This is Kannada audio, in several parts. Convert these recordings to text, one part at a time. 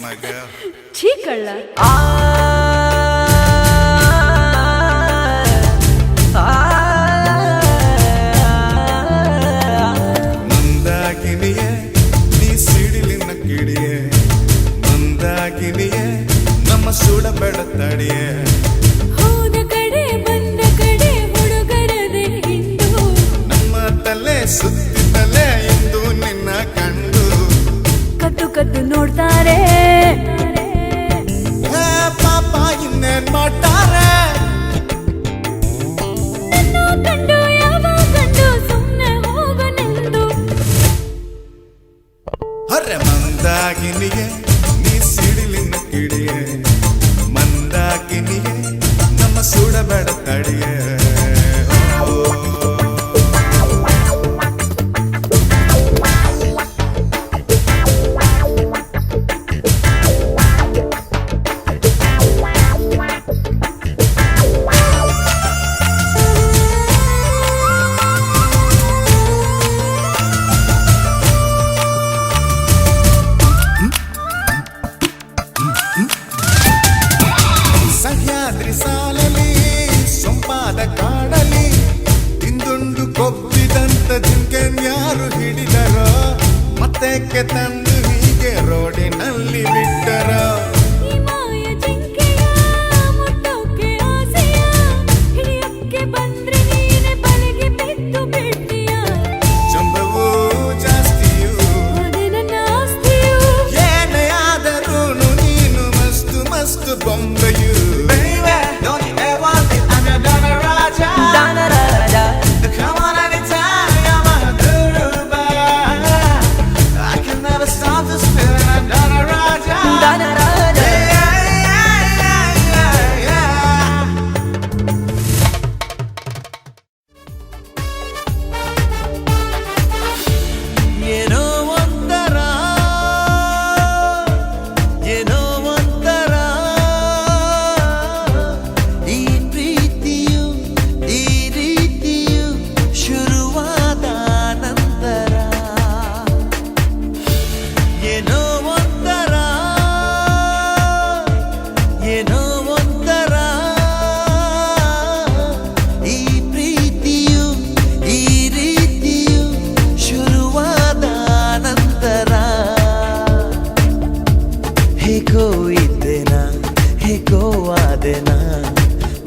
my girl. ಛೀ ಕಳ್ಳ. ಮಂದಾಕಿನಿಯೇ ನೀ ಸಿಡಿಲಿನ ಕಿಡಿಯೇ, ಮಂದಾಕಿನಿಯೇ ನಮ್ಮ ಸುಡ ಬೆಳತಡಿಯೇ. ಹೋದ ಕಡೆ ಬಂದ ಕಡೆ ಹುಡುಗರದೆ ಹಿಂಡು, ನಮ್ಮ ತಲೆ ಸುತ್ತಿತಲೆ ಎಂದು ನಿನ್ನ ಕಂಡು ಕದ್ದು ಕದ್ದು ನೋಡ್ತಾರೆ. ಪಾಪ ಇನ್ನೇನ್ ಮಾಡ್ತಾರೆ? ಕಂಡು ಯಾವ ಕಂಡು ಸುಮ್ಮನೆ ಹೋಗನೆಂದು. ಅರೆ ಮಂದಾಕಿನಿಯೇ ನೀ ಸಿಡಿಲಿನ ಕಿಡಿಯೇ, ಮಂದಾಕಿನಿಯೇ ನಮ್ಮ ಸುಡ ಬೆಳತಡಿಯೇ. ಸಹ್ಯಾದ್ರಿ ಸಾಲಲಿ ಸೊಂಪಾದ ಕಾಡಲಿ ಹಿಂದುಂಡು ಕೊಬ್ಬಿದಂತ ಜಿಂಕೆನ್ಯಾರು ಹಿಡಿದರೋ, ಮತ್ತೆ ತಂದು ಹೀಗೆ ರೋಡಿನಲ್ಲಿ ಬಿಟ್ಟರೋ. ಈ ಮಾಯ ಜಿಂಕೆಯ ಮುಟ್ಟೋಕೆ ಆಸೆಯ, ಹಿಡಿಯೋಕೆ ಬಂದ್ರೆ ನೀನೆ ಬಲೆಗೆ ಬಿದ್ದು ಬಿಡ್ತೀಯ. ಚಂಬವು ಜಾಸ್ತಿಯು ಅದೇ ನನ್ನ ಆಸ್ತಿಯು. ಏನೇ ಆದರೂ ನೀನು ಮಸ್ತು ಮಸ್ತು ಬೊಂಬೆಯು.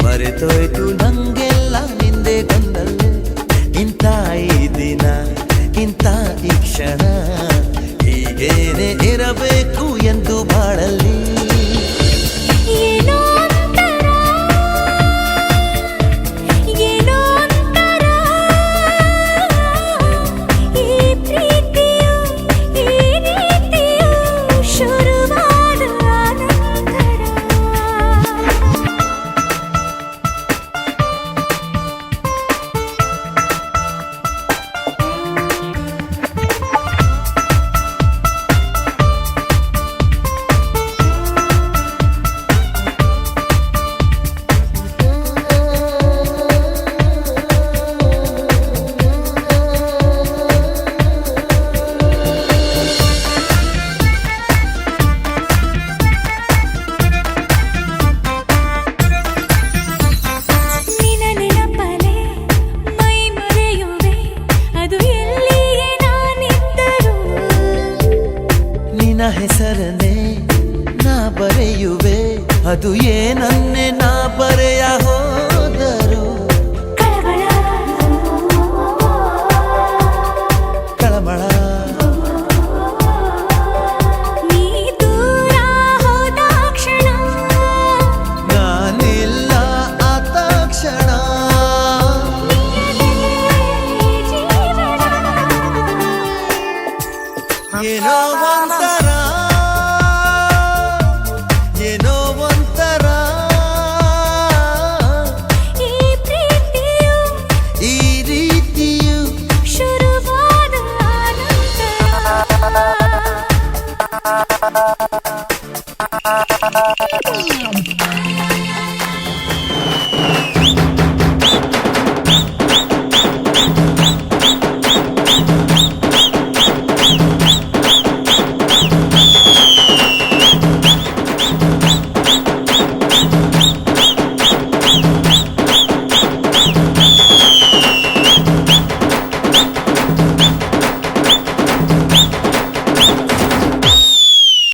ಮರೆತೋಯ್ತು ನಂಗೆಲ್ಲ ನಿಂದೆ ಗಂದಲ್ಲೇ. ಇಂಥ ಈ ದಿನ ಇಂಥ ಈ ಕ್ಷಣ ಹೀಗೇನೆ ಇರಬೇಕು ಎಂದು ಬಾಳಲ್ಲಿ. ಏನೋ ಒಂಥರ, ಏನೋ ಒಂಥರ, ಈ ಪ್ರೀತಿಯು ಈ ರೀತಿಯು ಶುರುವಾದ ನಂತರ. ಹೆಸರನ್ನೇ ನಾ ಬರೆಯುವೆ, ಅದು ಏನನ್ನೇ ನಾ ಬರೆಯ ಹೋದರು. ಕಳಮಳ ನೀ ದೂರ ಹೋದ ಕ್ಷಣ ನಾನಿಲ್ಲ ಆ ತಕ್ಷಣ. ಏನೋ ಒಂಥರ, ಏನೋ ಒಂಥರ, ಈ ಪ್ರೀತಿಯು ಈ ರೀತಿಯು ಶುರುವಾದ ನಂತರ.